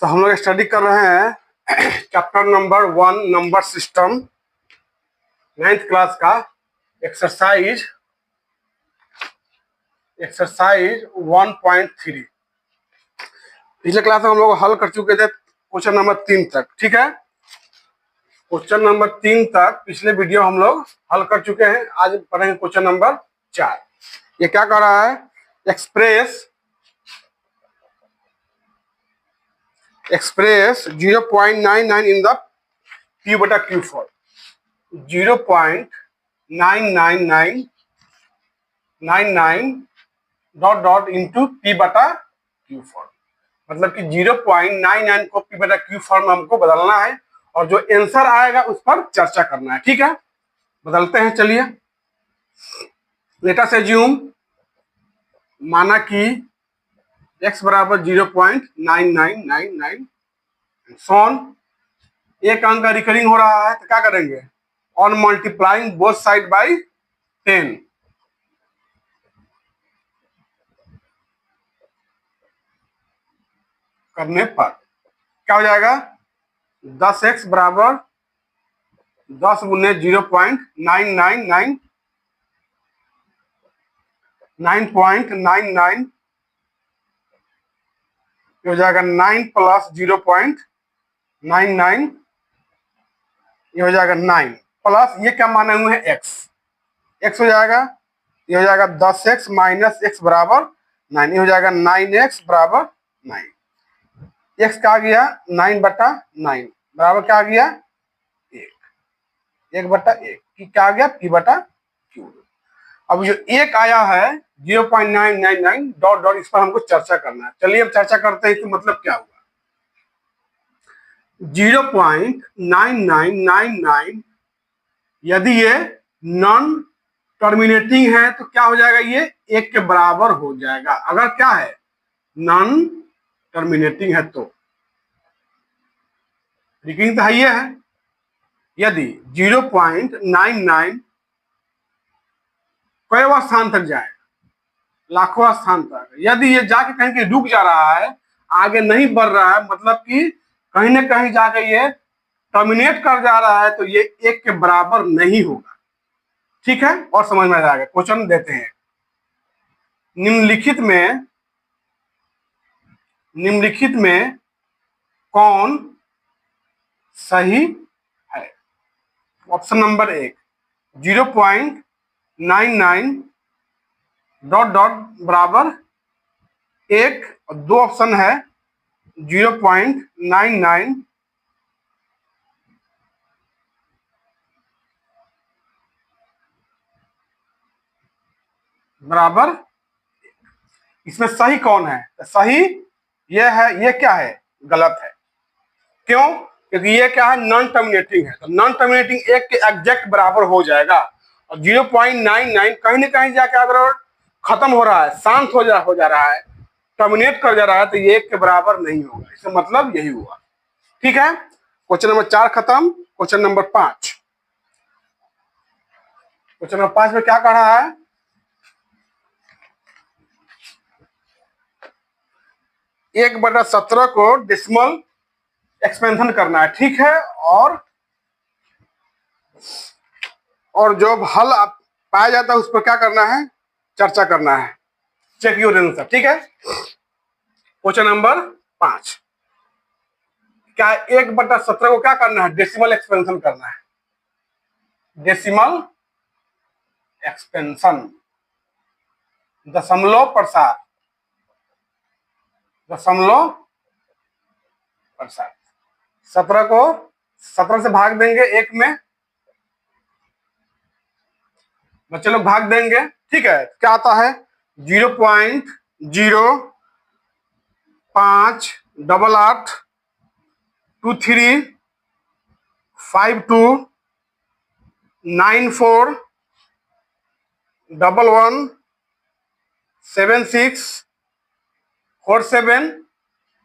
तो हम लोग स्टडी कर रहे हैं chapter number 1 number system 9th class का एक्सरसाइज 1.3। पिछले क्लास में हम लोग हल कर चुके थे क्वेश्चन नंबर 3 तक। ठीक है, क्वेश्चन नंबर 3 तक पिछले वीडियो हम लोग हल कर चुके हैं। आज पढ़ेंगे क्वेश्चन नंबर 4। ये क्या कर रहा है? Express 0.99 in the P/Q form. 0.9999 dot dot into P/Q form. मतलब कि 0.99 को P/Q फॉर्म में हमको बदलना है और जो आंसर आएगा उस पर चर्चा करना है। ठीक है, बदलते हैं। चलिए, लेट अस अज्यूम, माना कि x बराबर 0.9999 सोन एक अंक का रिकरिंग हो रहा है, तो क्या करेंगे? On multiplying both side by 10 करने पर क्या हो जाएगा? 10x बराबर 10 गुने 0.999 9.99 हो जाएगा 9 प्लस 0.99 ये हो जाएगा 9 प्लस ये क्या माने हुए हैं? x हो जाएगा, ये हो जाएगा 10x माइनस x बराबर 9, ये हो जाएगा 9x बराबर 9। x क्या आ गया? 9/9 बराबर क्या आ गया? 1/1 की क्या आ गया? P/Q। अब जो एक आया है 0.999 डॉट डॉट, इस पर हमको चर्चा करना है। चलिए अब चर्चा करते हैं कि मतलब क्या हुआ। 0.9999 यदि ये नॉन टर्मिनेटिंग है तो क्या हो जाएगा? ये 1 के बराबर हो जाएगा। अगर क्या है? नॉन टर्मिनेटिंग है तो रिकरिंग तो है ये है। यदि 0.99 कईवा स्थान तक जाएगा? लाखों स्थान तक। यदि ये जाके कहीं के रुक जा रहा है, आगे नहीं बढ़ रहा है, मतलब कि कहीं ना कहीं जाके ये टर्मिनेट कर जा रहा है, तो ये 1 के बराबर नहीं होगा। ठीक है, और समझ में आ जाएगा। क्वेश्चन देते हैं, निम्नलिखित में कौन सही है? ऑप्शन नंबर 1 0.99 डॉट डॉट बराबर 1 और 2 ऑप्शन है 0.99 बराबर। इसमें सही कौन है? सही ये है। ये क्या है? गलत है। क्यों? क्योंकि ये क्या है? नॉन टर्मिनेटिंग है। तो नॉन टर्मिनेटिंग 1 के एग्जैक्ट बराबर हो जाएगा और 0.99 कहीं ना कहीं जाके अगर खत्म हो रहा है, शांत हो जा रहा है, टर्मिनेट कर जा रहा है, तो ये 1 के बराबर नहीं होगा। इसका मतलब यही हुआ। ठीक है, क्वेश्चन नंबर 4 खत्म। Question number 5। क्वेश्चन नंबर 5 में क्या कह रहा है? 1/17 को डेसिमल एक्सपेंशन करना है। ठीक है, और जो हल पाया जाता है उस पर क्या करना है? चर्चा करना है। Check your answer. ठीक है, क्वेश्चन नंबर 5, क्या 1/17 को क्या करना है? डेसिमल एक्सपेंशन करना है। डेसिमल एक्सपेंशन, दशमलव प्रसार, 17 को 17 से भाग देंगे 1 में, बच्चे लोग भाग देंगे। ठीक है, क्या आता है? 0.588235294117647।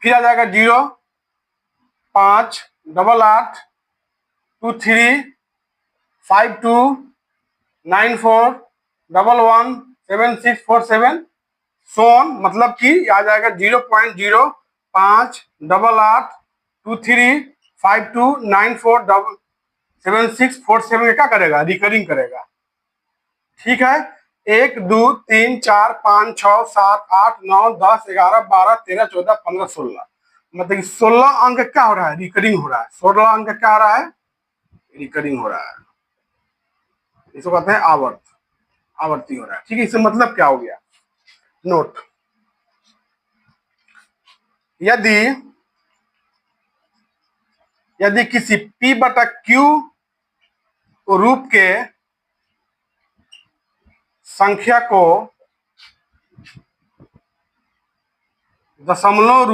फिर आ जाएगा 0.588235294117647 सोन, मतलब कि आ जाएगा 0.0 5882352947647 क्या करेगा, रिकरिंग करेगा। ठीक है, 1 2 3 4 5 6 7 8 9 10 11 12 13 14 15 16, मतलब कि 16 अंक क्या हो रहा है, रिकरिंग हो रहा है। 16 अंक क्या हो रहा है, रिकरिंग हो रहा है। इसको कहते हैं आवर्ती हो रहा है। ठीक है, इससे मतलब क्या हो गया, नोट, यदि किसी P बटा Q रूप के संख्या को दशमलव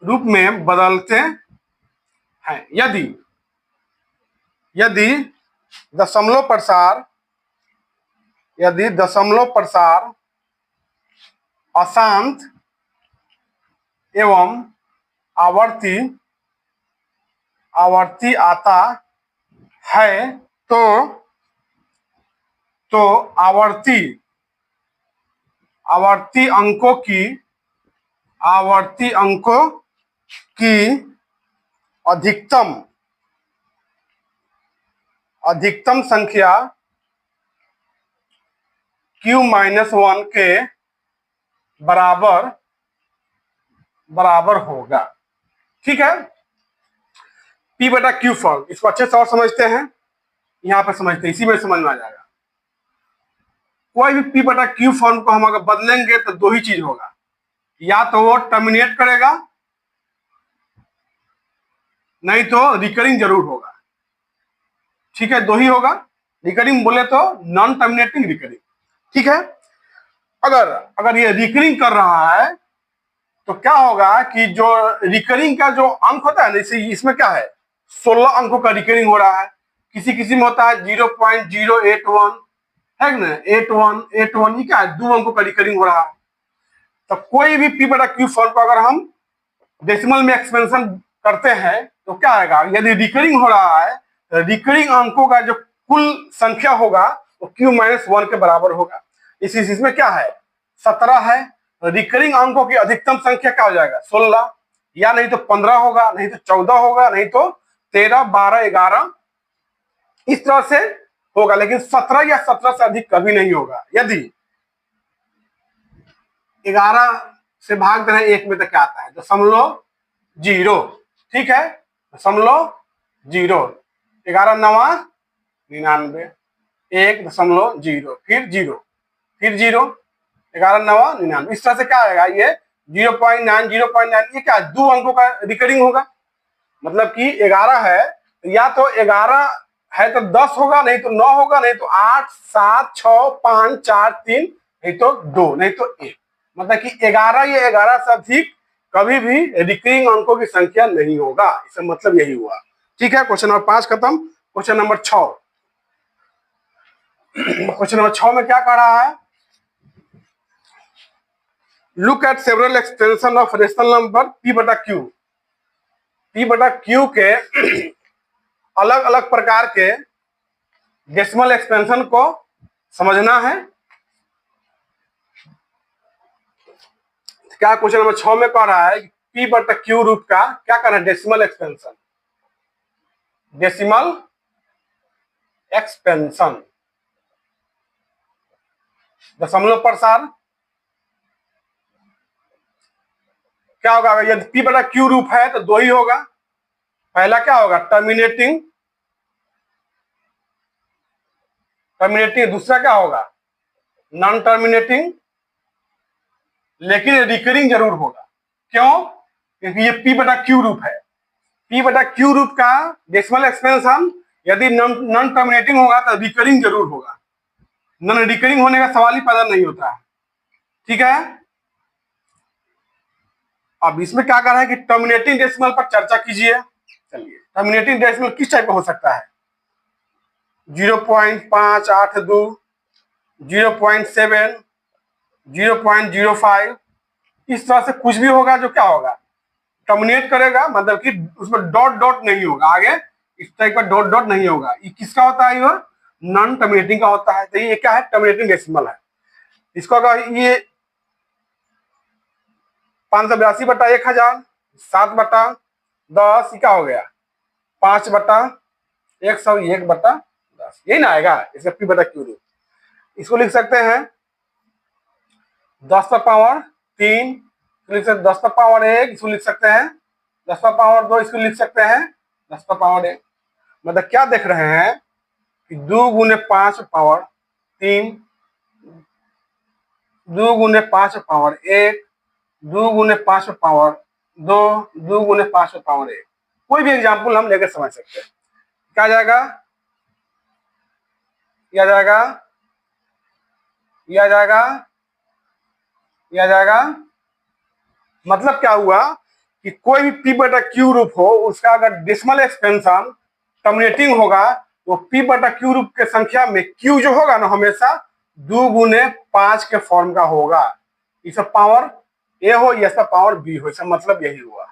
रूप में बदलते हैं, यदि दशमलव प्रसार अशांत एवं आवर्ती आता है तो आवर्ती अंकों की अधिकतम संख्या Q-1 के बराबर होगा। ठीक है, P बटा Q फॉर्म, इसको अच्छे से और समझते हैं, यहाँ पे समझते हैं, इसी में समझ में आ जाएगा। कोई भी P बटा Q फॉर्म को हम अगर बदलेंगे तो दो ही चीज होगा, या तो वो टर्मिनेट करेगा, नहीं तो रिकरिंग जरूर होगा। ठीक है, दो ही होगा, रिकरिंग बोले तो नॉन टर्मिनेटिंग रिकरिंग। ठीक है, अगर ये रिकरिंग कर रहा है तो क्या होगा कि जो रिकरिंग का जो अंक होता है ना, जैसे इसमें क्या है, 16 अंकों का रिकरिंग हो रहा है, किसी में होता है 0.081, है ना, 81 ये क्या है, 2 अंकों का रिकरिंग हो रहा है। तो कोई भी P बटा Q फॉर्म को अगर हम डेसिमल में एक्सपेंशन करते हैं तो क्या आएगा, यदि रिकरिंग हो रहा है तो रिकरिंग अंकों का जो कुल संख्या होगा वो Q-1 के बराबर होगा। इसमें क्या है, 17 है, रिकरिंग अंकों की अधिकतम संख्या क्या हो जाएगा, 16, या नहीं तो 15 होगा, नहीं तो 14 होगा, नहीं तो 13 12 11 इस तरह से होगा, लेकिन 17 या 17 से अधिक कभी नहीं होगा। यदि 11 से भाग देना 1 में तो क्या आता है, 0.0। ठीक है, 0.0, 11 9 99, 1.0, फिर 0, 11 9 99, इस तरह से क्या आएगा, ये 0.9 ये क्या, 2 अंकों का रिकरिंग होगा। मतलब कि 11 है, या तो 11 है तो 10 होगा, नहीं तो 9 होगा, नहीं तो 8 7 6 5 4 3, नहीं तो 2, नहीं तो 1, मतलब कि 11 ये 11 से अधिक कभी भी रिकरिंग अंकों की संख्या नहीं होगा। इसका मतलब यही हुआ। ठीक है, क्वेश्चन नंबर 5 खत्म। क्वेश्चन नंबर 6, क्वेश्चन नंबर 6 में क्या कह रहा है, look at several extension of rational number P बटा Q के अलग अलग प्रकार के डेसिमल एक्सपेंशन को समझना है। क्या क्वेश्चन नंबर 6 में कह रहा है कि P बटा Q रूप का क्या करना है, डेसिमल एक्सपेंशन, दशमलव प्रसार क्या होगा, यदि P बटा Q रूप है तो दो ही होगा। पहला क्या होगा, टर्मिनेटिंग, दूसरा क्या होगा, नॉन टर्मिनेटिंग, लेकिन रिकरिंग जरूर होगा। क्यों, क्योंकि ये P बटा Q रूप है। P बटा Q रूप का डेसिमल एक्सपेंशन यदि नॉन टर्मिनेटिंग होगा तो रिकरिंग जरूर होगा, नॉन रिकरिंग होने का सवाल ही पैदा नहीं होता है। ठीक है, अब इसमें क्या कर रहा है कि टर्मिनेटिंग डेसिमल पर चर्चा कीजिए। चलिए, टर्मिनेटिंग डेसिमल किस टाइप का हो सकता है, 0.582, 0.7, 0.05, इस तरह से कुछ भी होगा जो क्या होगा, टर्मिनेट करेगा, मतलब कि उसमें डॉट नहीं होगा, आगे इस टाइप का डॉट नहीं होगा। ये किसका होता है, ये नॉन टर्मिनेटिंग का होता है। तो ये क्या है, टर्मिनेटिंग डेसिमल है। इसको अगर ये 582/1000, 7/10, क्या हो गया 5/101/10, यही ना आएगा इसका पी बटा क्यू रूट। इसको लिख सकते हैं 10⁻3, 10⁻1, इसको लिख सकते हैं 10⁻2, इसको लिख सकते हैं 10⁻1। मतलब क्या देख रहे हैं कि 2 × 5 पावर 3, 2 × 5 पावर 1, 2 × 5 पावर 2, 2 × 5 पावर 1। कोई भी एग्जाम्पल हम लेकर समझ सकते हैं। क्या जाएगा, यह जाएगा, यह जाएगा, यह जाएगा। मतलब क्या हुआ कि कोई भी पी बटा क्यू रूप हो, उसका अगर डेसिमल एक्सपेंशन टर्मिनेटिंग होगा तो पी बटा क्यू रूप के संख्या में क्यू जो होगा ना हमेशा 2 × 5 के फॉर्म का होगा। इसका पावर ए हो या इसका पावर बी हो, इसका मतलब यही हुआ।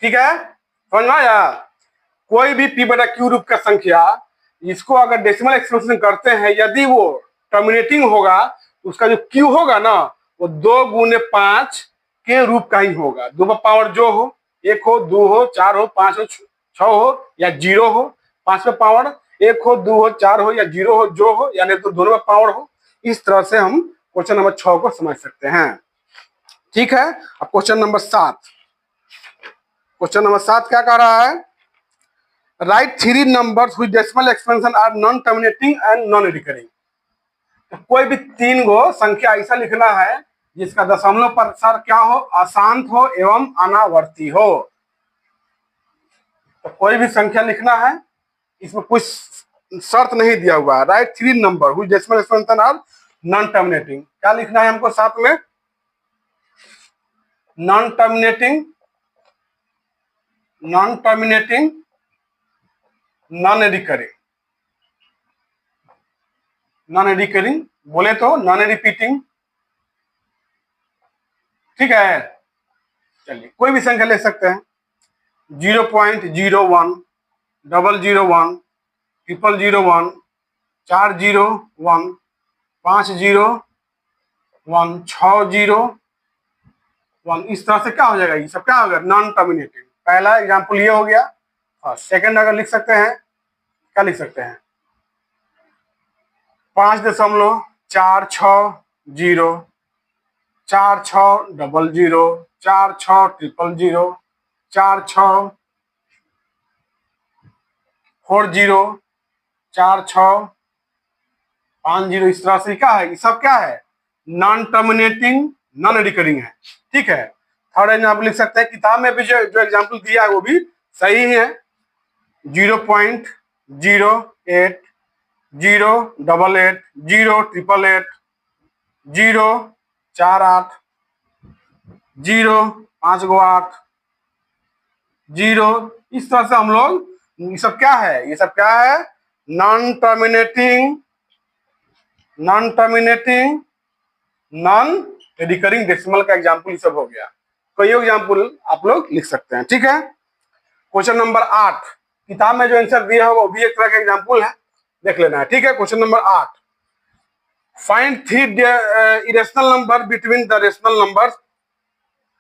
ठीक है, समझ में आया। कोई भी पी बटा क्यू रूप का संख्या इसको अगर डेसिमल एक्सपेंशन करते हैं, यदि वो टर्मिनेटिंग होगा तो उसका जो क्यू होगा ना वो 2 × 5 के रूप का ही होगा। 2 पावर जो हो, 1 हो, 2 हो, 4 हो, 5 हो, 6 हो या 0 हो, 5 पे पावर 1 हो, 2 हो, 4 हो या 0 हो, जो हो, यानी तो दोनों में पावर हो। इस तरह से हम क्वेश्चन नंबर 6 को समझ सकते हैं। ठीक है, अब क्वेश्चन नंबर 7। क्वेश्चन नंबर 7 क्या कह रहा है, write 3 numbers with decimal expansion are non terminating and non recurring. तो कोई भी 3 गो संख्या ऐसा लिखना है जिसका दशमलव प्रसार क्या हो, अशांत हो एवं अनावर्ती हो। तो कोई भी संख्या लिखना है, इसमें कुछ शर्त नहीं दिया हुआ है। राइट 3 नंबर हुई decimal expansion are non terminating. क्या लिखना है हमको साथ में, non terminating, non terminating, non recurring. Non recurring बोले तो नॉन रिपीटिंग। ठीक है, चलिए कोई भी संख्या ले सकते हैं, 0.01, 001, 001, 401, 501, 601। इस तरह से क्या हो जाएगा, ये सब क्या होगा, नॉन टर्मिनेटिंग। पहला एग्जाम्पल ये हो गया। और सेकंड अगर लिख सकते हैं, क्या लिख सकते हैं, 5.460, 4600, 4600, 4640, 4650। इस तरह से क्या है, ये सब क्या है, नॉन टर्मिनेटिंग, नॉन रिकरिंग है। ठीक है, थर्ड एग्जाम्पल लिख सकते हैं, किताब में भी जो एग्जाम्पल दिया है वो भी सही है। 0.08, 088, 088, 088, 048, 058, 0। इस तरह से हम लोग, ये सब क्या है, ये सब क्या है, non terminating, non terminating, non recurring decimal का एग्जाम्पल सब हो गया। कोई एग्जाम्पल आप लोग लिख सकते हैं। ठीक है, क्वेश्चन नंबर 8, किताब में जो आंसर दिया है वो भी एक तरह का एग्जाम्पल है, देख लेना है। ठीक है, question number 8, find 3 irrational number between the rational number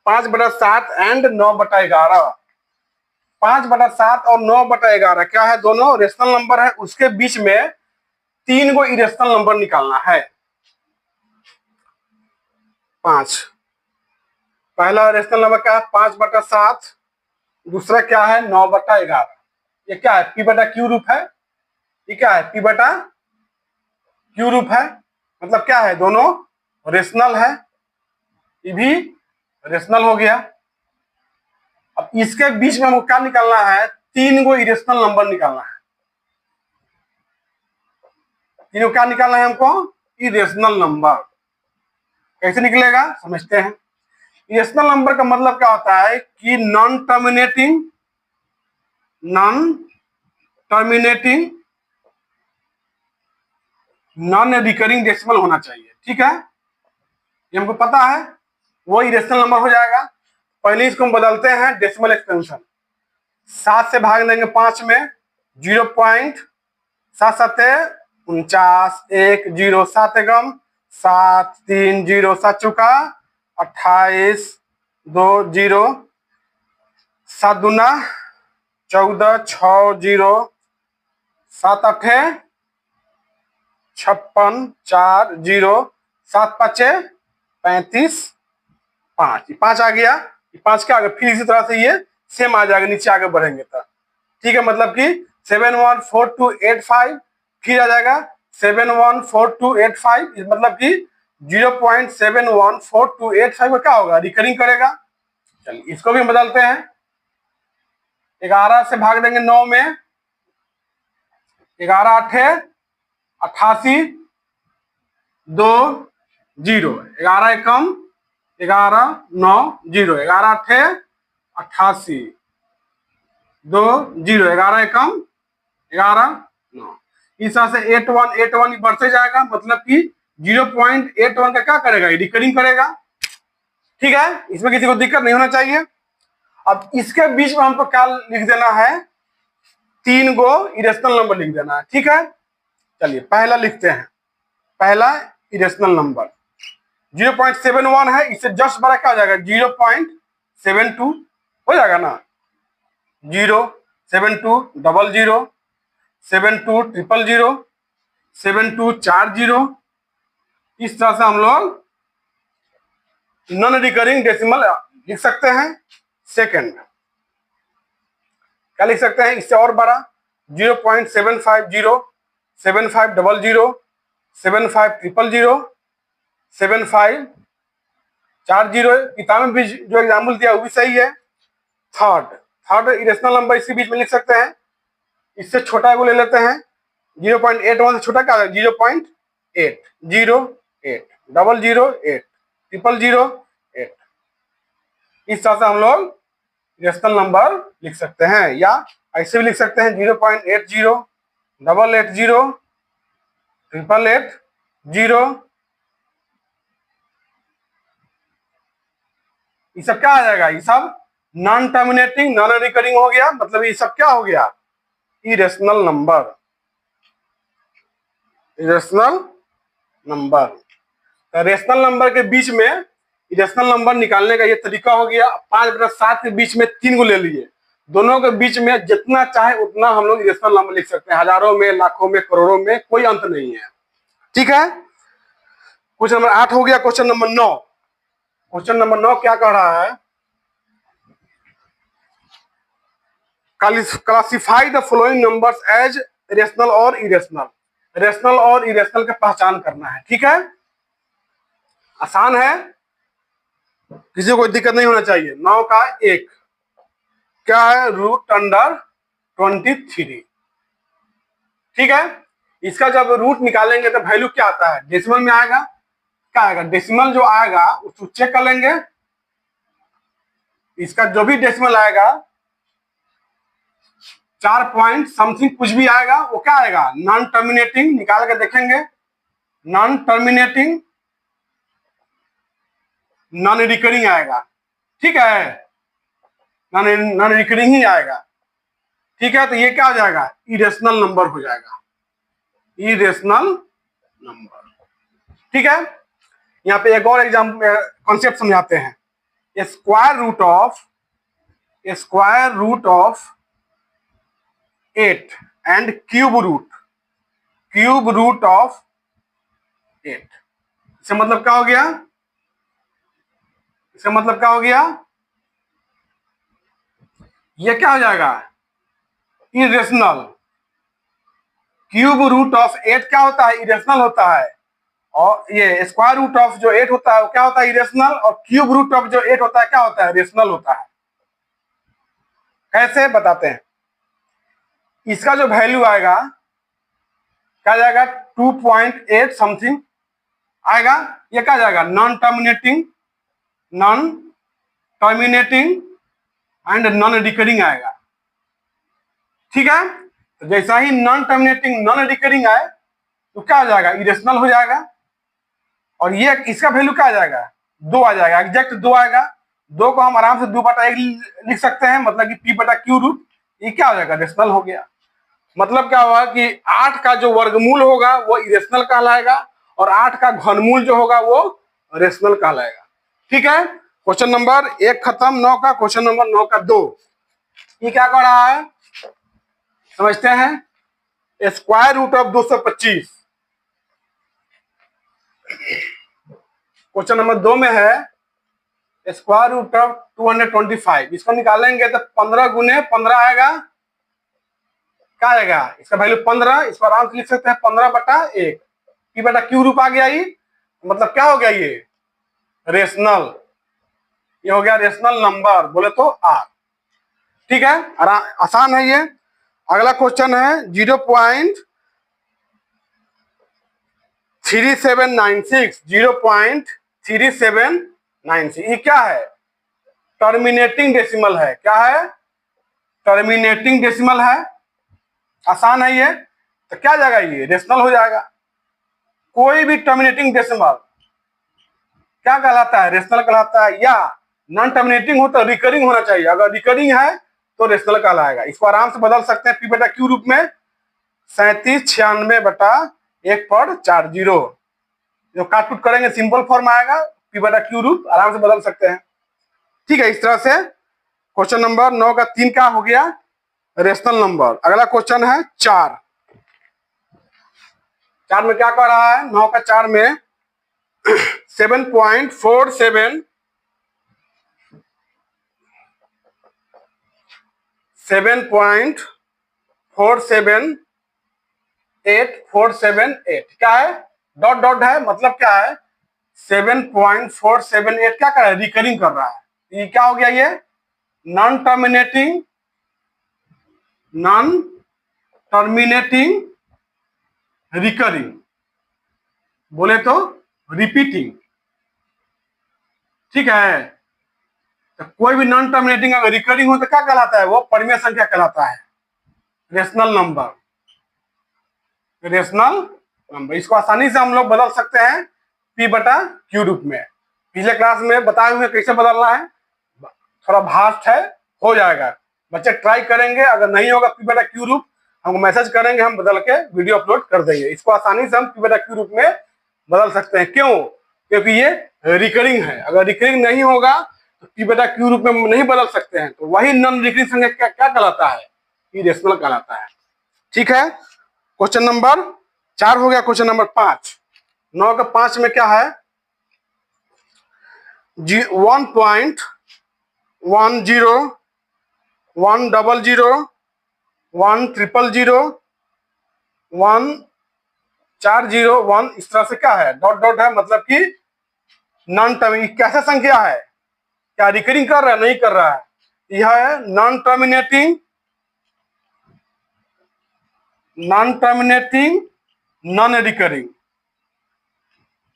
5/7 and 9/11। 5/7 और 9/11 क्या है, दोनों रेशनल नंबर है। उसके बीच में 3 गो इरेशनल नंबर निकालना है। 5, पहला रेशनल नंबर क्या है, 5/7। दूसरा क्या है, 9/11। ये क्या है, पी बटा क्यू रूप है। ये क्या है, पी बटा क्यू रूप है। मतलब क्या है, दोनों रेशनल है, ये भी रेशनल हो गया। अब इसके बीच में हमको क्या निकालना है, 3 गो इरेशनल नंबर निकालना है। तीनों क्या निकालना है हमको, इरेशनल नंबर। कैसे निकलेगा समझते हैं। इरेशनल नंबर का मतलब क्या होता है कि non terminating, non terminating, non recurring decimal होना चाहिए। ठीक है, ये हमको पता है, वो इरेशनल नंबर हो जाएगा। पहले इसको हम बदलते हैं डेसिमल एक्सपेंशन। 7 से भाग देंगे 5 में, 0.749, 1 0 7 एकम 7 3 0 7 चौका 28 2 0, 7 दूना 14, 6 0, 7 8 56, 4 0, 7 5 35, 5 5 आ गया, 5 क्या आ गया, फिर इसी तरह से ये सेम आ जाएगा, नीचे आगे बढ़ेंगे तो ठीक है। मतलब कि 714285 फिर आ जाएगा 714285, मतलब कि 0.714285 का क्या होगा, रिकरिंग करेगा। चलिए इसको भी हम बदलते हैं, 11 से भाग देंगे 9 में, 11 8 88 2 0, 11 एकम 11 9 0, 11 8 88 2 0, 11 एकम 11 9, इस तरह से 8181 बढ़ते जाएगा, मतलब कि 0.81 का क्या करेगा, रिकरिंग करेगा। ठीक है, इसमें किसी को दिक्कत नहीं होना चाहिए। अब इसके बीच में हमको क्या लिख देना है, 3 गो इरेशनल नंबर लिख देना है। ठीक है, चलिए पहला लिखते हैं, पहला इरेशनल नंबर 0.71 है, इससे जस्ट बड़ा क्या हो जाएगा, 0.72 हो जाएगा ना, 0 72 00 72 000 72 40, इस तरह से हम लोग नॉन रिकरिंग डेसिमल लिख सकते हैं। सेकंड क्या लिख सकते हैं, इससे और बड़ा 0.750 75 00 75 000 75 40, किताब में भी जो एग्जाम्पल दिया वो भी सही है। थर्ड इरेशनल नंबर इसी बीच में लिख सकते हैं, इससे छोटा को ले लेते हैं, 0.81 से छोटा क्या है, 0.8 0 8 00 8 000 8, इस तरह से हम लोग इरेशनल नंबर लिख सकते हैं। या ऐसे भी लिख सकते हैं 0.80 880 888 0, ये सब क्या आ जाएगा, ये सब नॉन टर्मिनेटिंग नॉन रिकरिंग हो गया, मतलब ये सब क्या हो गया, इरेशनल नंबर। इरेशनल नंबर, तो रेशनल नंबर के बीच में इरेशनल नंबर निकालने का ये तरीका हो गया। 5/7 के बीच में 3 को ले लिए, दोनों के बीच में जितना चाहे उतना हम लोग इरेशनल नंबर लिख सकते हैं, हजारों में, लाखों में, करोड़ों में, कोई अंत नहीं है। ठीक है, क्वेश्चन नंबर 8 हो गया। क्वेश्चन नंबर 9, क्वेश्चन नंबर 9 क्या कह रहा है, classify the following numbers as rational और इरेशनल। रेशनल और इरेशनल की पहचान करना है। ठीक है, आसान है, किसी को कोई दिक्कत नहीं होना चाहिए। 9 का 1 क्या है, रूट अंडर 23। ठीक है, इसका जब रूट निकालेंगे तो वैल्यू क्या आता है, डेसिमल में आएगा, क्या आएगा, डेसिमल जो आएगा उसको चेक कर लेंगे, इसका जो भी डेसिमल आएगा 4 पॉइंट समथिंग कुछ भी आएगा, वो क्या आएगा, नॉन टर्मिनेटिंग, निकाल के देखेंगे, नॉन टर्मिनेटिंग नॉन रिकरिंग आएगा। ठीक है, नॉन रिकरिंग ही आएगा। ठीक है, तो ये क्या हो जाएगा, इरेशनल नंबर हो जाएगा, इरेशनल नंबर। ठीक है, यहाँ पे एक और एग्जाम्पल कॉन्सेप्ट समझाते हैं, square root of 8 and cube root of 8, इससे मतलब क्या हो गया, इसका मतलब क्या हो गया, ये क्या हो जाएगा, इरेशनल। क्यूब रूट ऑफ 8 क्या होता है, इरेशनल होता है, और ये स्क्वायर रूट ऑफ जो 8 होता है वो क्या होता है, इरेशनल, और क्यूब रूट ऑफ जो 8 होता है क्या होता है, रेशनल होता है। कैसे बताते हैं, इसका जो वैल्यू आएगा क्या जाएगा, 2.8 समथिंग आएगा, ये क्या जाएगा, non terminating and non recurring आएगा। ठीक है, तो जैसा ही नॉन टर्मिनेटिंग नॉन रिकरिंग आए तो क्या हो जाएगा, इरेशनल हो जाएगा, और ये इसका वैल्यू क्या आ जाएगा, 2 आ जाएगा, एग्जैक्ट 2 आएगा। 2 को हम आराम से 2/1 लिख सकते हैं, मतलब कि P/Q रूट, ये क्या हो जाएगा, रेशनल हो गया। मतलब क्या हुआ कि 8 का जो वर्गमूल होगा वो इरेशनल कहलाएगा, और 8 का घनमूल जो होगा वो रेशनल कहलाएगा। ठीक है, क्वेश्चन नंबर 1 खत्म, 9 का। क्वेश्चन नंबर 9 का 2, ये क्या कर रहा है समझते हैं। Square root of 225। Question number 2 में है स्क्वायर रूट ऑफ 225। इसको निकालेंगे तो 15 गुने 15 आएगा, क्या आएगा इसका वैल्यू 15। इसको आराम से लिख सकते हैं 15/1 P/Q रूप आ गया। ये मतलब क्या हो गया, ये रेशनल, ये हो गया रेशनल नंबर, बोले तो R। ठीक है, आसान है ये। अगला क्वेश्चन है 0.3796। 0.3796 ये क्या है, टर्मिनेटिंग डेसिमल है। क्या है, टर्मिनेटिंग डेसिमल है। आसान है ये, तो क्या जाएगा, ये रेशनल हो जाएगा। कोई भी टर्मिनेटिंग डेसिमल क्या कहलाता है, रेशनल कहलाता है। या नॉन टर्मिनेटिंग हो तो रिकरिंग होना चाहिए, अगर रिकरिंग है तो रेशनल कहलाएगा। इसको आराम से बदल सकते हैं P/Q रूप में 3796/1/40। जो काट करेंगे सिंपल फॉर्म आएगा, P/Q रूप आराम से बदल सकते हैं। ठीक है, इस तरह से क्वेश्चन नंबर 9 का 3 का हो गया रेशनल नंबर। अगला क्वेश्चन है 4 में क्या कर रहा है, 9 का 4 में 7.47 7.478478 क्या है, डॉट डॉट है, मतलब क्या है 7.478 क्या कर रहा है, रिकरिंग कर रहा है। ये क्या हो गया, ये नॉन टर्मिनेटिंग रिकरिंग, बोले तो रिपीटिंग। ठीक है, तो कोई भी नॉन टर्मिनेटिंग अगर रिकरिंग हो तो क्या कहलाता है, वो परिमेय संख्या कहलाता है, रेशनल नंबर। रेशनल नंबर इसको आसानी से हम लोग बदल सकते हैं P/Q रूप में। पिछले क्लास में बताए हुए कैसे बदलना है, थोड़ा भास्ट है, हो जाएगा। बच्चे ट्राई करेंगे, अगर नहीं होगा P/Q रूप हमको मैसेज करेंगे, हम बदल के वीडियो अपलोड कर देंगे। इसको आसानी से हम P/Q रूप में बदल सकते हैं। क्यों, क्योंकि ये रिकरिंग है। अगर रिकरिंग नहीं होगा तो P/Q रूप में नहीं बदल सकते हैं, तो वही नॉन रिकरिंग संख्या क्या कहलाता है, इरेशनल कहलाता है। ठीक है, क्वेश्चन नंबर 4 हो गया। क्वेश्चन नंबर 5, 9 का 5 में क्या है, 1.10 100 100 140 इस तरह से क्या है, डॉट डॉट है, मतलब कि नॉन टर्मिनेटिंग। कैसा संख्या है, क्या रिकरिंग कर रहा है, नहीं कर रहा है, यह है नॉन टर्मिनेटिंग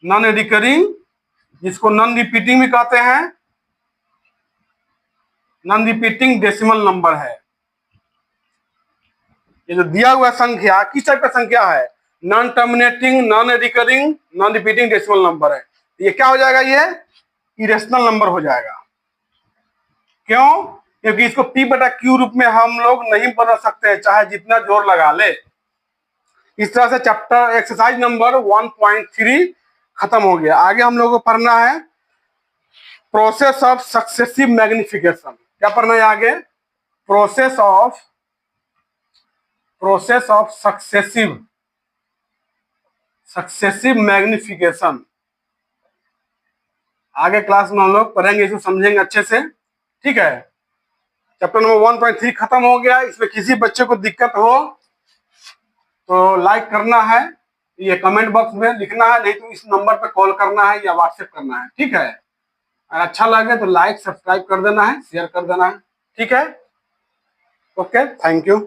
नॉन रिकरिंग, जिसको नॉन रिपीटिंग भी कहते हैं, नॉन रिपीटिंग डेसिमल नंबर है। ये जो दिया हुआ संख्या किस टाइप का संख्या है, non terminating non recurring non repeating decimal number है। ये क्या हो जाएगा, ये इरेशनल नंबर हो जाएगा। क्यों, क्योंकि इसको P/Q रूप में हम लोग नहीं बदल सकते हैं, चाहे जितना जोर लगा ले। इस तरह से चैप्टर एक्सरसाइज नंबर 1.3 खत्म हो गया। आगे हम लोगों को पढ़ना है प्रोसेस ऑफ सक्सेसिव मैग्निफिकेशन। क्या पढ़ना है आगे, प्रोसेस ऑफ सक्सेसिव मैग्निफिकेशन। आगे क्लास में हम लोग पढ़ेंगे, इसको समझेंगे अच्छे से। ठीक है, चैप्टर नंबर 1.3 खत्म हो गया। इसमें किसी बच्चे को दिक्कत हो तो लाइक करना है, ये कमेंट बॉक्स में लिखना है, नहीं तो इस नंबर पे कॉल करना है या व्हाट्सएप करना है। ठीक है, अच्छा लगे तो लाइक सब्सक्राइब कर देना है, शेयर कर देना है। ठीक है, ओके, थैंक यू।